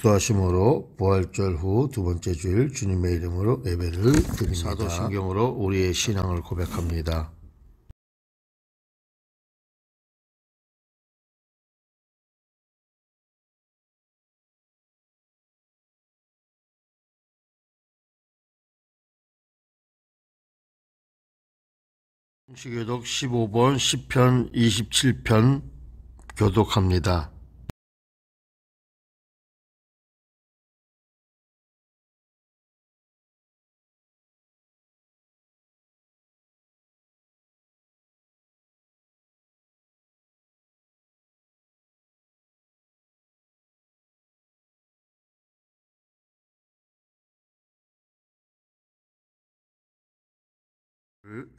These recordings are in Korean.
기도하심으로 부활절 후 두 번째 주일 주님의 이름으로 예배를 드립니다. 사도신경으로 우리의 신앙을 고백합니다. 성시교독 15번 시편 27편 교독합니다.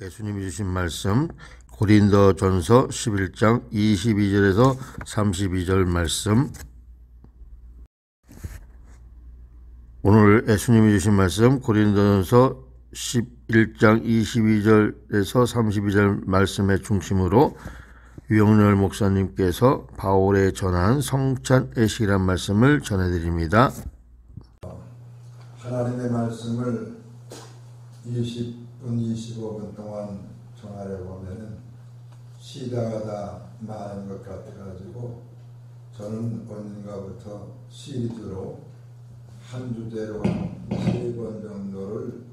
예수님이 주신 말씀 고린도전서 11장 22절에서 32절 말씀. 오늘 예수님이 주신 말씀 고린도전서 11장 22절에서 32절 말씀의 중심으로 유영렬 목사님께서 바울에 전한 성찬 예식이란 말씀을 전해드립니다. 하나님의 말씀을 20분, 25분 동안 전하려고 하면은 시다가 다 많은 것 같아가지고 저는 언젠가부터 시리즈로 한 주제로 3번 정도를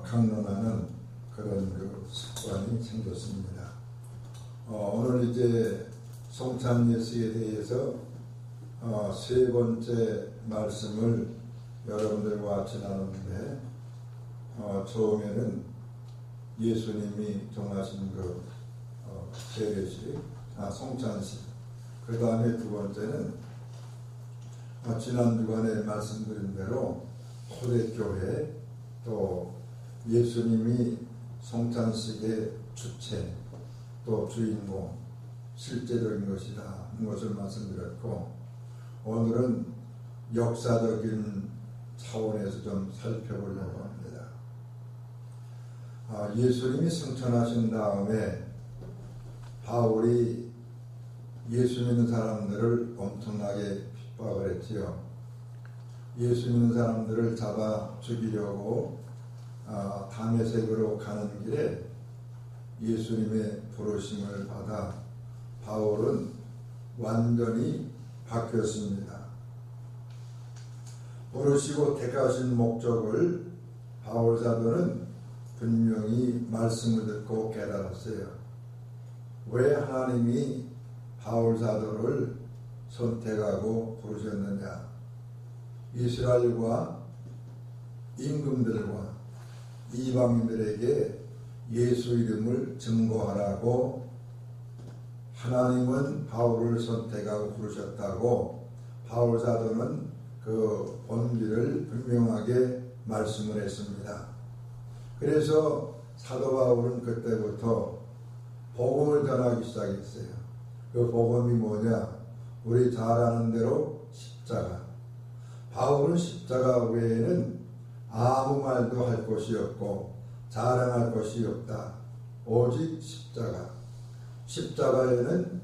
강론하는 그런 그 습관이 생겼습니다. 오늘 이제 성찬 예식에 대해서 세 번째 말씀을 여러분들과 같이 나누는데 처음에는 예수님이 정하신 그 세례식, 성찬식, 그 다음에 두 번째는 지난 주간에 말씀드린 대로 초대교회, 또 예수님이 성찬식의 주체, 또 주인공, 실제적인 것이다 하는 것을 말씀드렸고, 오늘은 역사적인 차원에서 좀 살펴보려고 합니다. 예수님이 승천하신 다음에 바울이 예수 믿는 사람들을 엄청나게 핍박을 했지요. 예수 믿는 사람들을 잡아 죽이려고 다메섹으로 가는 길에 예수님의 부르심을 받아 바울은 완전히 바뀌었습니다. 부르시고 택하신 목적을 바울 사도는 분명히 말씀을 듣고 깨달았어요. 왜 하나님이 바울 사도를 선택하고 부르셨느냐? 이스라엘과 임금들과 이방인들에게 예수 이름을 증거하라고 하나님은 바울을 선택하고 부르셨다고 바울 사도는 그 본질을 분명하게 말씀을 했습니다. 그래서 사도 바울은 그때부터 복음을 전하기 시작했어요. 그 복음이 뭐냐? 우리 잘 아는 대로 십자가. 바울은 십자가 외에는 아무 말도 할 것이 없고 자랑할 것이 없다. 오직 십자가. 십자가에는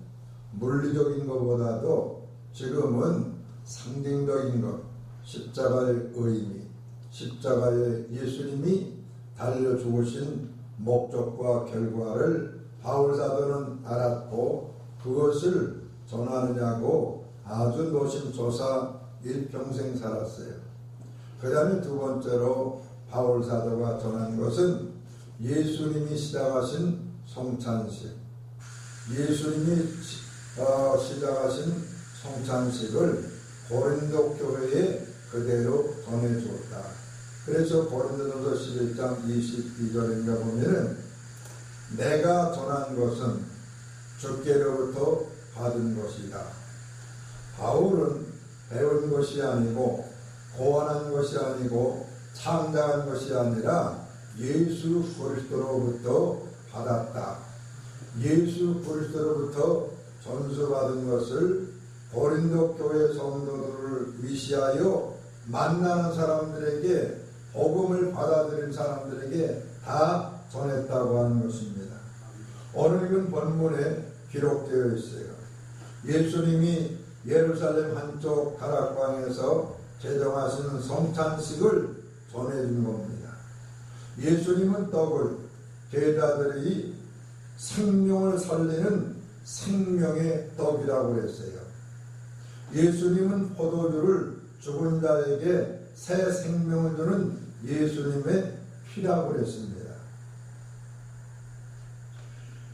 물리적인 것보다도 지금은 상징적인 것, 십자가의 의미, 십자가의 예수님이 달려 죽으신 목적과 결과를 바울 사도는 알았고 그것을 전하느냐고 아주 노심초사 일평생 살았어요. 그 다음에 두 번째로 바울 사도가 전한 것은 예수님이 시작하신 성찬식, 예수님이 시작하신 성찬식을 고린도 교회에 그대로 전해주었다. 그래서 고린도전서 11장 22절인가 보면은 내가 전한 것은 주께로부터 받은 것이다. 바울은 배운 것이 아니고 고안한 것이 아니고 창작한 것이 아니라 예수 그리스도로부터 받았다. 예수 그리스도로부터 전수받은 것을 고린도 교회 성도들을 위시하여 만나는 사람들에게 복음을 받아들인 사람들에게 다 전했다고 하는 것입니다. 오늘 이건 본문에 기록되어 있어요. 예수님이 예루살렘 한쪽 다락방에서 제정하시는 성찬식을 전해준 겁니다. 예수님은 떡을 제자들이 생명을 살리는 생명의 떡이라고 했어요. 예수님은 포도주를 죽은 자에게 새 생명을 주는 예수님의 피라고 했습니다.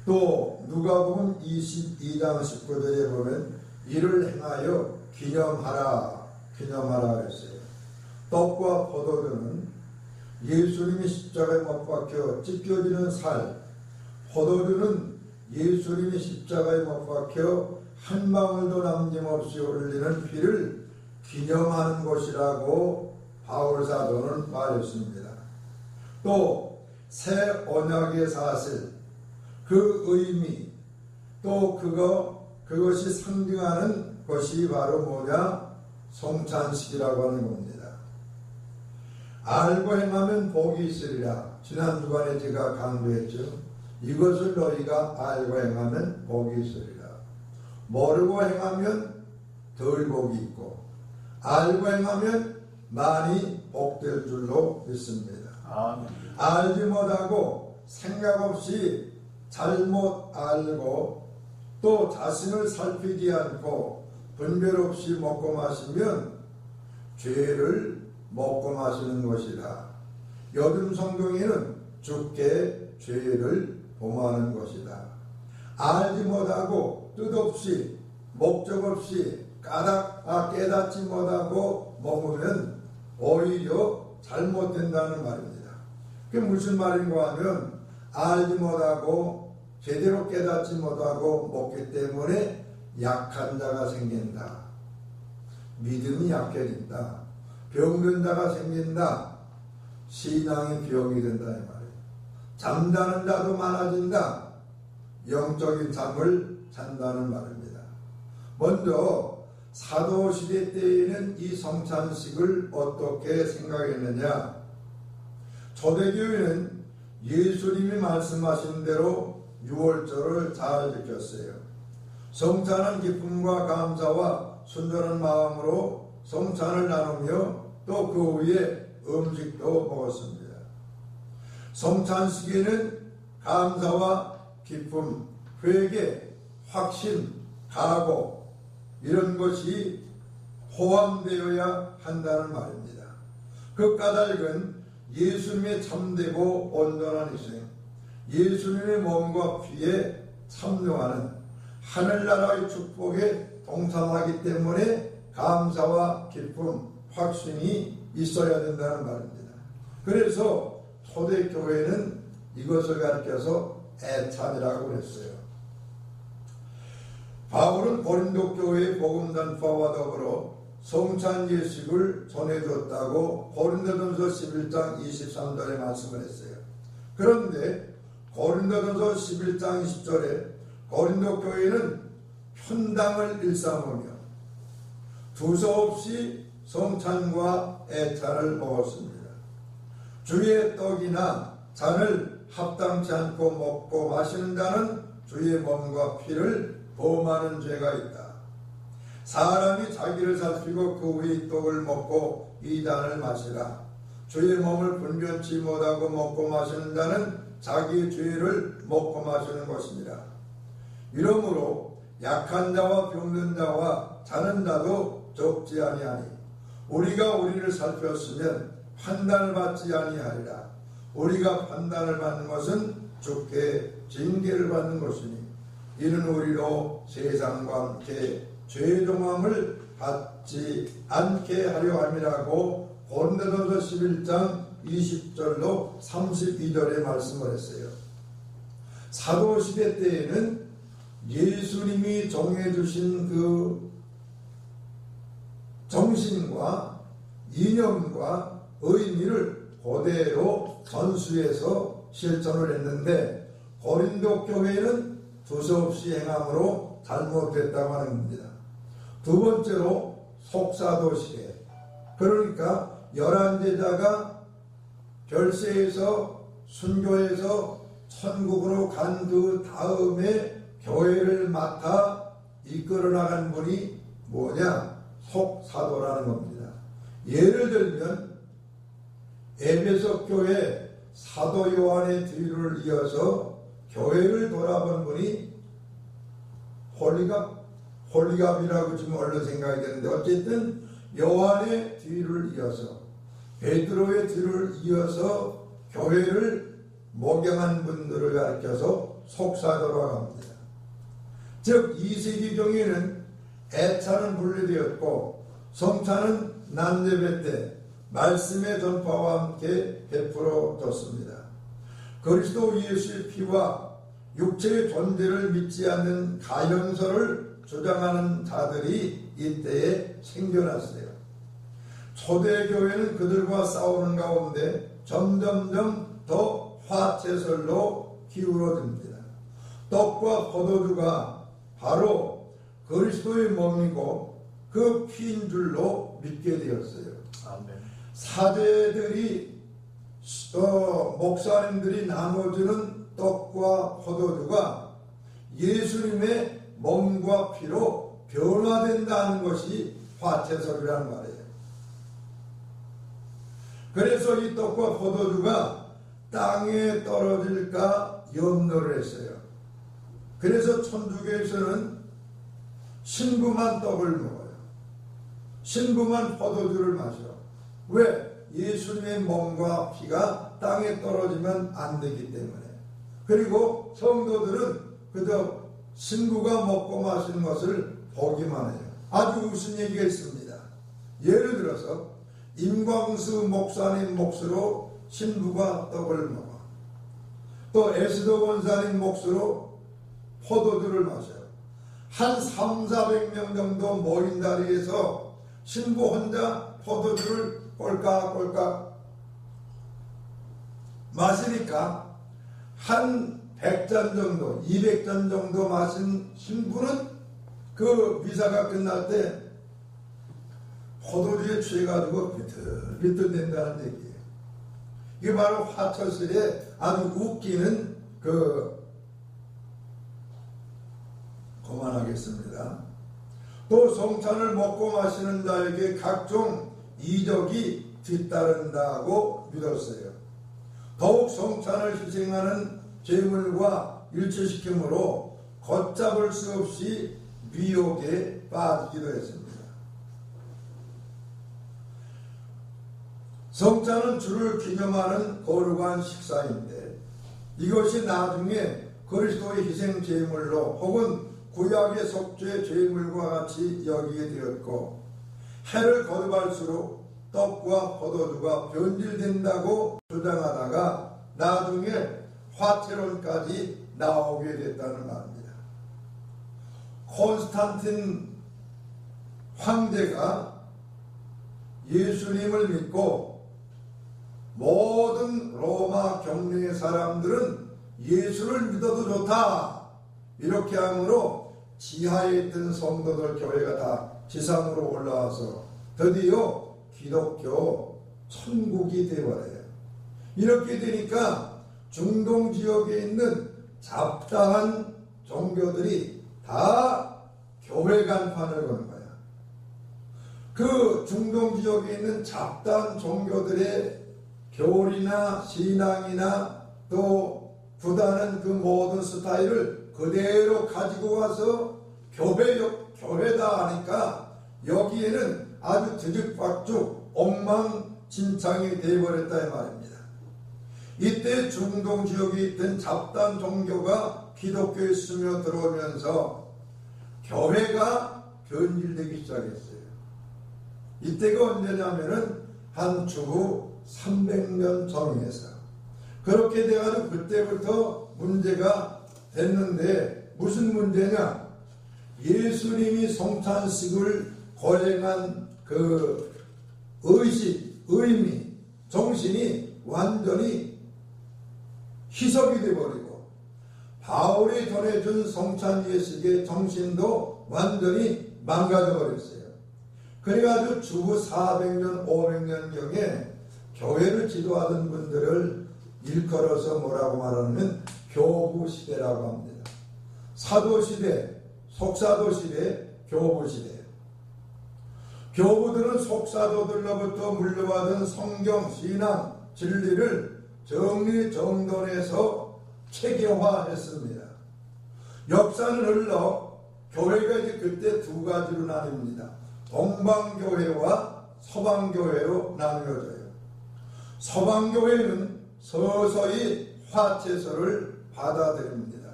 또 누가복음 22장 19절에 보면 이를 행하여 기념하라 했어요. 떡과 포도주는 예수님이 십자가에 못 박혀 찢겨지는 살, 포도주는 예수님이 십자가에 못 박혀 한 방울도 남김없이 흘리는 피를 기념하는 것이라고 바울 사도는 말했습니다. 또 새 언약의 사실, 그 의미, 또 그것이 상징하는 것이 바로 뭐냐? 성찬식이라고 하는 겁니다. 알고 행하면 복이 있으리라. 지난 주간에 제가 강조했죠. 이것을 너희가 알고 행하면 복이 있으리라. 모르고 행하면 덜 복이 있고 알고 행하면 많이 복될 줄로 믿습니다. 알지 못하고 생각 없이 잘못 알고 또 자신을 살피지 않고 분별 없이 먹고 마시면 죄를 먹고 마시는 것이다. 요즘 성경에는 주께 죄를 범하는 것이다. 알지 못하고 뜻없이 목적 없이 깨닫지 못하고 먹으면 오히려 잘못된다는 말입니다. 그게 무슨 말인가 하면 알지 못하고 제대로 깨닫지 못하고 먹기 때문에 약한 자가 생긴다. 믿음이 약해진다. 병든 자가 생긴다. 신앙이 병이 된다 이 말이에요. 잠자는 자도 많아진다. 영적인 잠을 잔다는 말입니다. 먼저 사도시대 때에는 이 성찬식을 어떻게 생각했느냐? 초대교회는 예수님이 말씀하신 대로 유월절을 잘 지켰어요. 성찬은 기쁨과 감사와 순전한 마음으로 성찬을 나누며 또 그 후에 음식도 먹었습니다. 성찬식에는 감사와 기쁨, 회개, 확신, 각오 이런 것이 포함되어야 한다는 말입니다. 그 까닭은 예수님의 참되고 온전한 희생, 예수님의 몸과 피에 참여하는 하늘나라의 축복에 동참하기 때문에 감사와 기쁨, 확신이 있어야 된다는 말입니다. 그래서 초대교회는 이것을 가르쳐서 애찬이라고 했어요. 바울은 고린도 교회의 복음 전파와 더불어 성찬 예식을 전해줬다고 고린도전서 11장 23절에 말씀을 했어요. 그런데 고린도전서 11장 20절에 고린도 교회는 편당을 일삼으며 두서없이 성찬과 애찬을 먹었습니다. 주의 떡이나 잔을 합당치 않고 먹고 마시는 자는 주의 몸과 피를 범하는 죄가 있다. 사람이 자기를 살피고 그 후에 떡을 먹고 이 잔을 마시라. 주의 몸을 분변치 못하고 먹고 마시는 자는 자기의 죄를 먹고 마시는 것입니다. 이러므로 약한 자와 병든 자와 자는 자도 적지 아니하니 우리가 우리를 살폈으면 판단을 받지 아니하리라. 우리가 판단을 받는 것은 주께 징계를 받는 것이니 이는 우리로 세상과 함께 죄종함을 받지 않게 하려 함이라고 고린도전서 11장 20절로 32절에 말씀을 했어요. 사도시대 때에는 예수님이 정해주신 그 정신과 이념과 의미를 그대로 전수해서 실천을 했는데 고린도 교회는 두서없이 행함으로 잘못됐다고 하는 겁니다. 두 번째로 속사도시대, 그러니까 11제자가 결세해서 순교해서 천국으로 간 그 다음에 교회를 맡아 이끌어 나간 분이 뭐냐? 속사도라는 겁니다. 예를 들면 에베소 교회 사도 요한의 뒤를 이어서 교회를 돌아본 분이 홀리갑이라고 지금 얼른 생각이 되는데, 어쨌든 요한의 뒤를 이어서 베드로의 뒤를 이어서 교회를 목양한 분들을 가리켜서 속사도라고 합니다. 즉 2세기 종에는 애차는 분리되었고 성차는 난예배 때 말씀의 전파와 함께 베풀어졌습니다. 그리스도 예수의 피와 육체의 존재를 믿지 않는 가형설을 주장하는 자들이 이때에 생겨났어요. 초대교회는 그들과 싸우는 가운데 점점점 더 화채설로 기울어집니다. 떡과 포도주가 바로 그리스도의 몸이고 그 피인 줄로 믿게 되었어요. 아멘. 사제들이 목사님들이 나눠주는 떡과 포도주가 예수님의 몸과 피로 변화된다는 것이 화채설이라는 말이에요. 그래서 이 떡과 포도주가 땅에 떨어질까 염려를 했어요. 그래서 천주교에서는 신부만 떡을 먹어요. 신부만 포도주를 마셔. 왜? 예수님의 몸과 피가 땅에 떨어지면 안 되기 때문에. 그리고 성도들은 그저 신부가 먹고 마시는 것을 보기만 해요. 아주 웃은 얘기가 있습니다. 예를 들어서 임광수 목사님 몫으로 신부가 떡을 먹어. 또 에스더 권사님 몫으로 포도주를 마셔요. 한 300~400명 정도 모인 자리에서 신부 혼자 포도주를 꼴깍꼴깍 마시니까 한 100잔 정도, 200잔 정도 마신 신부는 그 미사가 끝날 때 포도주에 취해가지고 비틀비틀 된다는 얘기예요. 이게 바로 화철술에 아주 웃기는 그만하겠습니다. 또 성찬을 먹고 마시는 자에게 각종 이적이 뒤따른다고 믿었어요. 더욱 성찬을 희생하는 제물과 일치시킴으로 걷잡을 수 없이 미혹에 빠지기도 했습니다. 성찬은 주를 기념하는 거룩한 식사인데 이것이 나중에 그리스도의 희생 제물로 혹은 구약의 속죄 제물과 같이 여기게 되었고, 해를 거듭할수록 떡과 포도주가 변질된다고 주장하다가 나중에 화채론까지 나오게 됐다는 말입니다. 콘스탄틴 황제가 예수님을 믿고 모든 로마 경례의 사람들은 예수를 믿어도 좋다 이렇게 하므로 지하에 있던 성도들 교회가 다 지상으로 올라와서 드디어 기독교 천국이 되어버려요. 이렇게 되니까 중동 지역에 있는 잡다한 종교들이 다 교회 간판을 거는 거야. 그 중동 지역에 있는 잡다한 종교들의 교리나 신앙이나 또 구다는 그 모든 스타일을 그대로 가지고 와서 교회다 하니까 여기에는 아주 뒤죽박죽 엉망진창이 되어버렸다 이 말입니다. 이때 중동 지역에 있던 잡다한 종교가 기독교에 스며들어오면서 교회가 변질되기 시작했어요. 이때가 언제냐면은 한 주후 300년 전후에서 그렇게 돼가지고 그때부터 문제가 됐는데 무슨 문제냐? 예수님이 성찬식을 거행한 그 의식, 의미, 정신이 완전히 희석이 되어버리고 바울이 전해준 성찬 예식의 정신도 완전히 망가져버렸어요. 그래가지고 주후 400년, 500년경에 교회를 지도하던 분들을 일컬어서 뭐라고 말하냐면 교부시대라고 합니다. 사도시대, 속사도시대, 교부시대. 교부들은 속사도들로부터 물려받은 성경, 신앙, 진리를 정리정돈해서 체계화했습니다. 역사는 흘러 교회가 이제 그때 두 가지로 나뉩니다. 동방교회와 서방교회로 나누어져요. 서방교회는 서서히 화채설을 받아들입니다.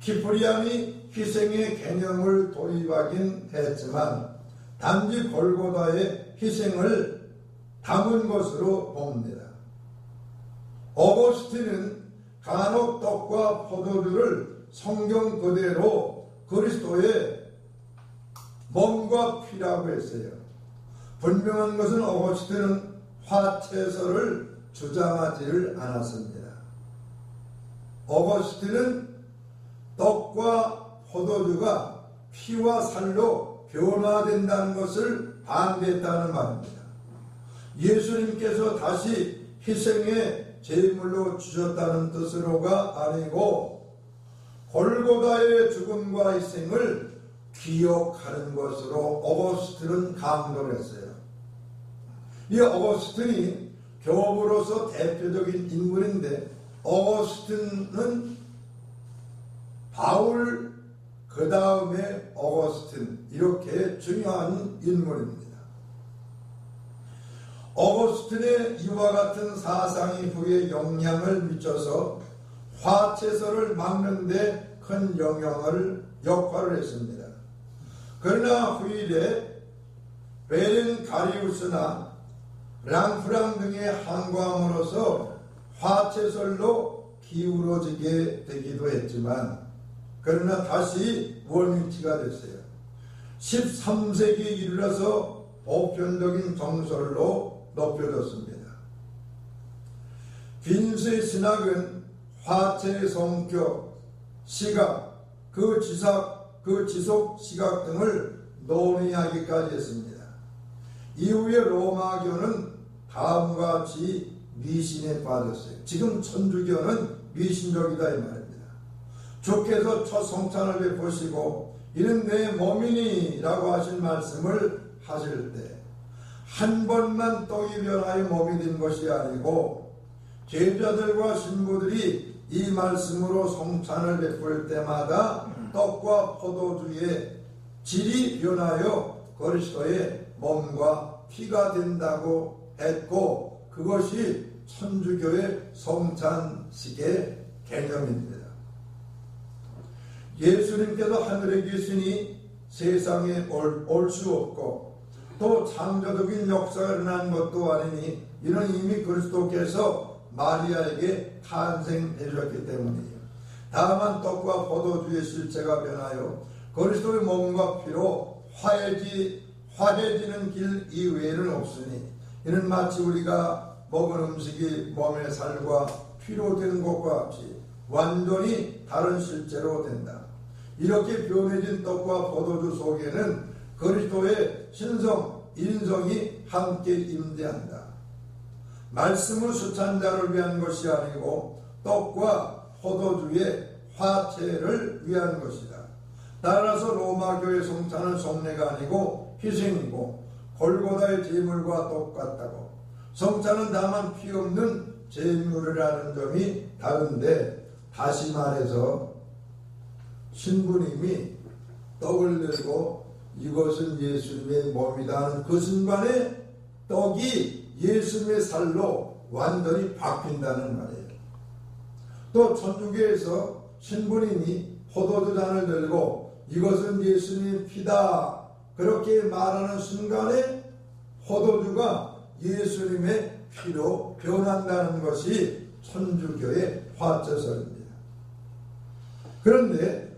키프리안이 희생의 개념을 도입하긴 했지만 단지 골고다의 희생을 담은 것으로 봅니다. 어거스틴은 간혹 떡과 포도주를 성경 그대로 그리스도의 몸과 피라고 했어요. 분명한 것은 어거스틴은 화채설을 주장하지를 않았습니다. 어거스틴은 떡과 포도주가 피와 살로 변화된다는 것을 반대했다는 말입니다. 예수님께서 다시 희생의 제물로 주셨다는 뜻으로가 아니고 골고다의 죽음과 희생을 기억하는 것으로 어거스틴은 강조를 했어요. 이 어거스틴이 교부로서 대표적인 인물인데 어거스틴은 바울 그 다음에 어거스틴 이렇게 중요한 인물입니다. 어거스틴의 이와 같은 사상이 후에 영향을 미쳐서 화채설을 막는 데 큰 역할을 했습니다. 그러나 후일에 베렌가리우스나 랑프랑 등의 항거함으로써 화채설로 기울어지게 되기도 했지만 그러나 다시 원위치가 됐어요. 13세기에 이르러서 보편적인 정설로 높여졌습니다. 빈스의 신학은 화채의 성격, 시각, 그 지속 시각 등을 논의하기까지 했습니다. 이후에 로마교는 다음과 같이 미신에 빠졌어요. 지금 천주교는 미신적이다 이 말입니다. 주께서 첫 성찬을 베푸시고 이는 내 몸이니 라고 하신 말씀을 하실 때 한 번만 떡이 변하여 몸이 된 것이 아니고 제자들과 신부들이 이 말씀으로 성찬을 베풀 때마다 떡과 포도주의 질이 변하여 그리스도의 몸과 피가 된다고 했고 그것이 천주교의 성찬식의 개념입니다. 예수님께서 하늘에 계시니 세상에 올 수 없고 또 창조적인 역사가 일어난 것도 아니니 이는 이미 그리스도께서 마리아에게 탄생되셨기 때문이에요. 다만 떡과 포도주의 실체가 변하여 그리스도의 몸과 피로 화해지는 길 이외에는 없으니 이는 마치 우리가 먹은 음식이 몸의 살과 피로 되는 것과 같이 완전히 다른 실제로 된다. 이렇게 변해진 떡과 포도주 속에는 그리스도의 신성, 인성이 함께 임재한다. 말씀을 수찬 자를 위한 것이 아니고 떡과 포도주의 화채를 위한 것이다. 따라서 로마교회 성찬은 속례가 아니고 희생이고 골고다의 제물과 똑같다고 성찬은 다만 피 없는 제물이라는 점이 다른데 다시 말해서 신부님이 떡을 들고 이것은 예수님의 몸이다 하는 그 순간에 떡이 예수님의 살로 완전히 바뀐다는 말이에요. 또 천주교에서 신부님이 포도주 잔을 들고 이것은 예수님의 피다 그렇게 말하는 순간에 포도주가 예수님의 피로 변한다는 것이 천주교의 화채설입니다. 그런데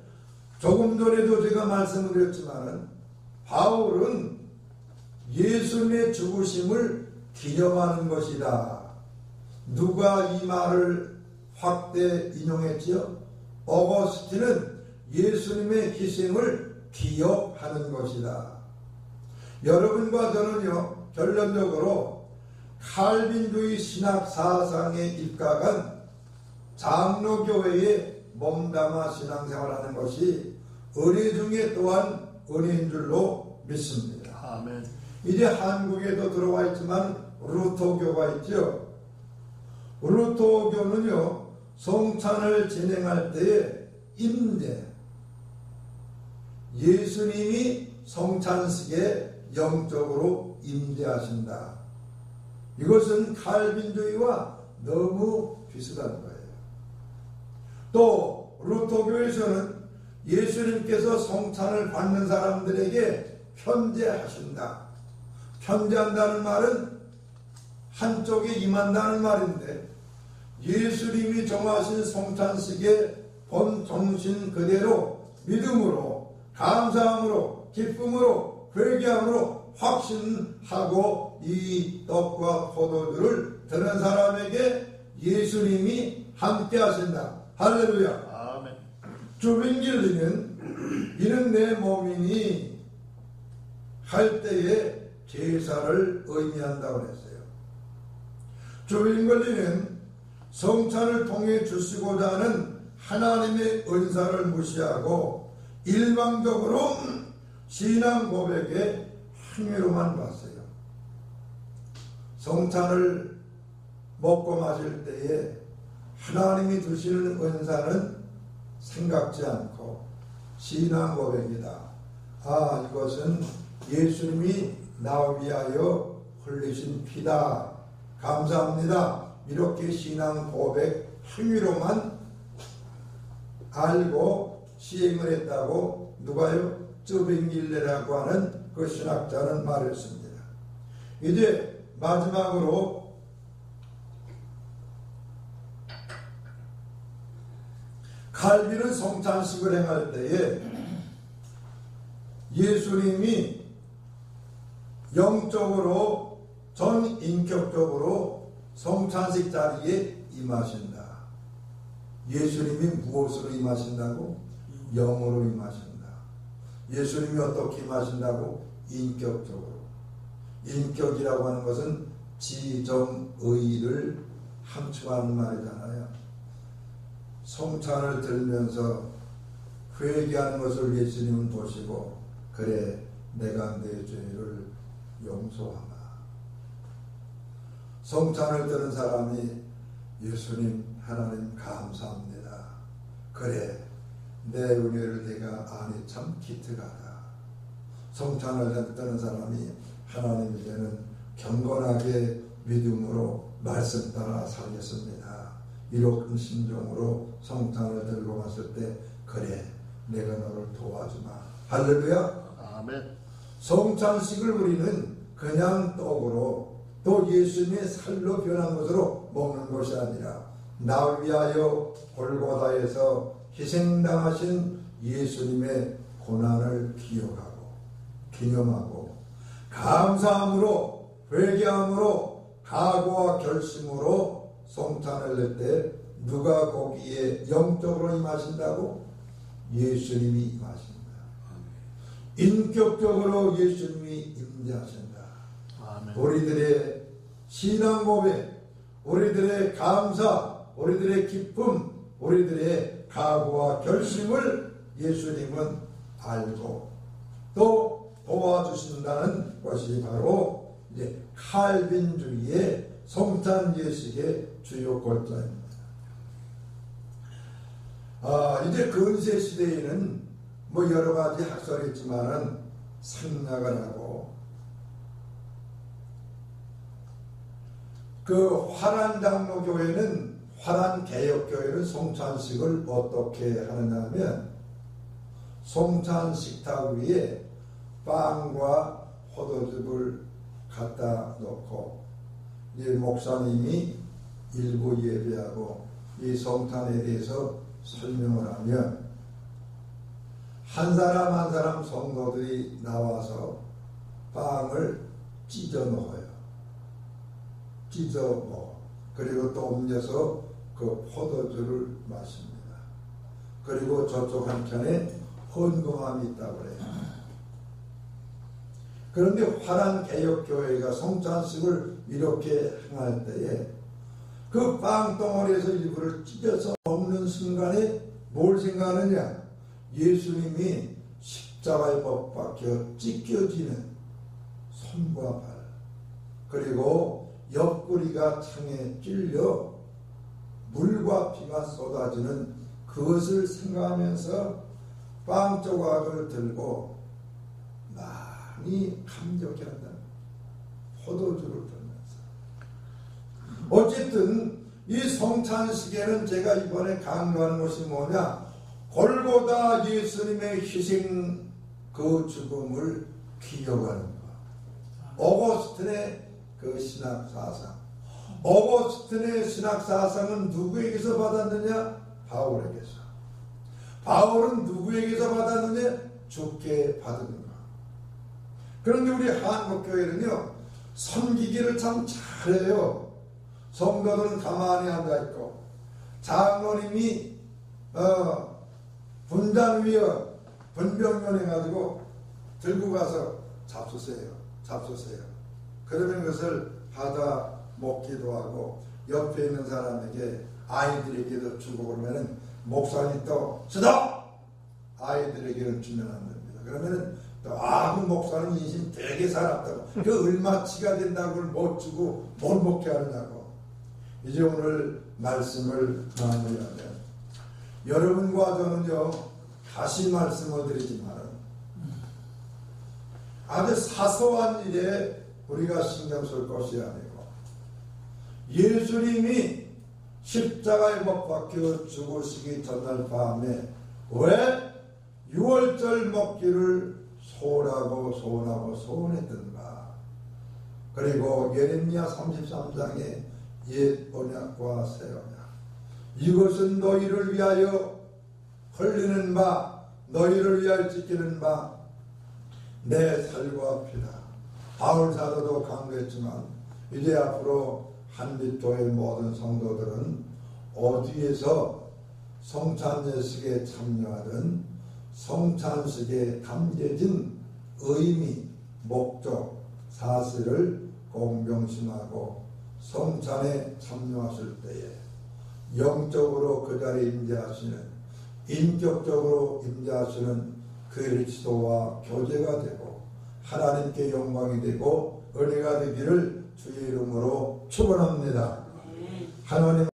조금 전에도 제가 말씀을 드렸지만 바울은 예수님의 죽으심을 기념하는 것이다. 누가 이 말을 확대 인용했지요? 어거스틴은 예수님의 희생을 기억하는 것이다. 여러분과 저는요 결론적으로 칼빈주의 신학 사상에 입각한 장로교회에 몸담아 신앙생활하는 것이 은혜 중에 또한 은혜인 줄로 믿습니다. 아멘. 이제 한국에도 들어와 있지만 루터교가 있죠. 루터교는요, 성찬을 진행할 때에 임재, 예수님이 성찬식에 영적으로 임재하신다. 이것은 칼빈주의와 너무 비슷한 거예요. 또 루터교에서는 예수님께서 성찬을 받는 사람들에게 편재하신다. 편재한다는 말은 한쪽에 임한다는 말인데, 예수님이 정하신 성찬식의 본 정신 그대로 믿음으로, 감사함으로, 기쁨으로, 회개함으로 확신하고 이 떡과 포도주를 드는 사람에게 예수님이 함께 하신다. 할렐루야. 아멘. 주빙길리는 이는 내 몸이니 할 때에 제사를 의미한다고 했어요. 주빙길리는 성찬을 통해 주시고자 하는 하나님의 은사를 무시하고 일방적으로 신앙 고백의 행위로만 봤어요. 성찬을 먹고 마실 때에 하나님이 주시는 은사는 생각지 않고 신앙 고백이다. 아, 이것은 예수님이 나 위하여 흘리신 피다. 감사합니다. 이렇게 신앙 고백 행위로만 알고 시행을 했다고 누가요? 쯔빙길레라고 하는 그 신학자는 말했습니다. 이제 마지막으로 칼빈은 성찬식을 행할 때에 예수님이 영적으로 전 인격적으로 성찬식 자리에 임하신다. 예수님이 무엇으로 임하신다고? 영으로 임하신다. 예수님이 어떻게 임하신다고? 인격적으로. 인격이라고 하는 것은 지정의를 함축하는 말이잖아요. 성찬을 들면서 회개하는 것을 예수님은 보시고, 그래, 내가 내 죄를 용서하마. 성찬을 들은 사람이 예수님, 하나님 감사합니다. 그래, 내 은혜를 내가 아니 참 기특하다. 성찬을 드는 사람이 하나님, 이제는 경건하게 믿음으로 말씀 따라 살겠습니다. 이런 심정으로 성찬을 들고 갔을 때, 그래, 내가 너를 도와주마. 할렐루야. 아멘. 성찬식을 우리는 그냥 떡으로 또 예수님의 살로 변한 것으로 먹는 것이 아니라 나 위하여 골고다에서 희생당하신 예수님의 고난을 기억하고 기념하고 감사함으로, 회개함으로, 각오와 결심으로 성찬을 낼 때 누가 거기에 영적으로 임하신다고? 예수님이 임하신다. 인격적으로 예수님이 임재하신다. 아멘. 우리들의 신앙 고백, 우리들의 감사, 우리들의 기쁨, 우리들의 각오와 결심을 예수님은 알고 또 도와주신다는 것이 바로 이제 칼빈주의의 성찬 예식의 주요 골자입니다. 이제 근세 시대에는 뭐 여러 가지 학설이 있지만은 생략을 하고 그 화란장로교회는 화란개혁교회는 성찬식을 어떻게 하느냐 하면 성찬식탁 위에 빵과 포도즙을 갖다 놓고 이 목사님이 일부 예배하고 이 성찬에 대해서 설명을 하면 한 사람 한 사람 성도들이 나와서 빵을 찢어 먹어요. 찢어 먹어. 그리고 또 옮겨서 그 포도주를 마십니다. 그리고 저쪽 한켠에 헌금함이 있다고 그래요. 그런데 화란개혁교회가 성찬식을 이렇게 행할 때에 그 빵덩어리에서 일부를 찢어서 먹는 순간에 뭘 생각하느냐? 예수님이 십자가에 못 박혀 찢겨지는 손과 발, 그리고 옆구리가 창에 찔려 물과 피가 쏟아지는 그것을 생각하면서 빵 조각을 들고 많이 감격해한다. 포도주를 들면서. 어쨌든 이 성찬식에는 제가 이번에 강조한 것이 뭐냐, 골고다 예수님의 희생 그 죽음을 기억하는 것. 오거스틴의 그 신학사상, 오거스틴의 신학사상은 누구에게서 받았느냐? 바울에게서. 바울은 누구에게서 받았느냐? 주께 받은 것. 그런데 우리 한국교회는요, 섬기기를 참 잘해요. 성도들은 가만히 앉아있고 장로님이 분단위원 분병면 해가지고 들고 가서 잡수세요. 그러면 그것을 받아 먹기도 하고 옆에 있는 사람에게 아이들에게도 주고 그러면은 목사님 또 쓰다! 아이들에게는 주면 안 됩니다. 그러면은 또 그 목사는 인심 되게 살았다고 그 얼마치가 된다고 못 주고 못 먹게 하느냐고. 이제 오늘 말씀을 마무리하면 여러분과 저는요, 다시 말씀을 드리지만 아주 사소한 일에 우리가 신경 쓸 것이 아니고, 예수님이 십자가에 못 박혀 죽으시기 전날 밤에 왜 유월절 먹기를 소원했던가. 그리고 예레미야 33장에 옛 언약과 새 언약, 이것은 너희를 위하여 흘리는 바, 너희를 위하여 지키는 바, 내 살과 피다. 바울 사도도 강조했지만 이제 앞으로 한빛교회 모든 성도들은 어디에서 성찬예식에 참여하든 성찬식에 담겨진 의미, 목적, 사실을 공명심하고 성찬에 참여하실 때에 영적으로 그 자리에 임재하시는, 인격적으로 임재하시는 그리스도와 교제가 되고 하나님께 영광이 되고 은혜가 되기를 주의 이름으로 축원합니다. 하나님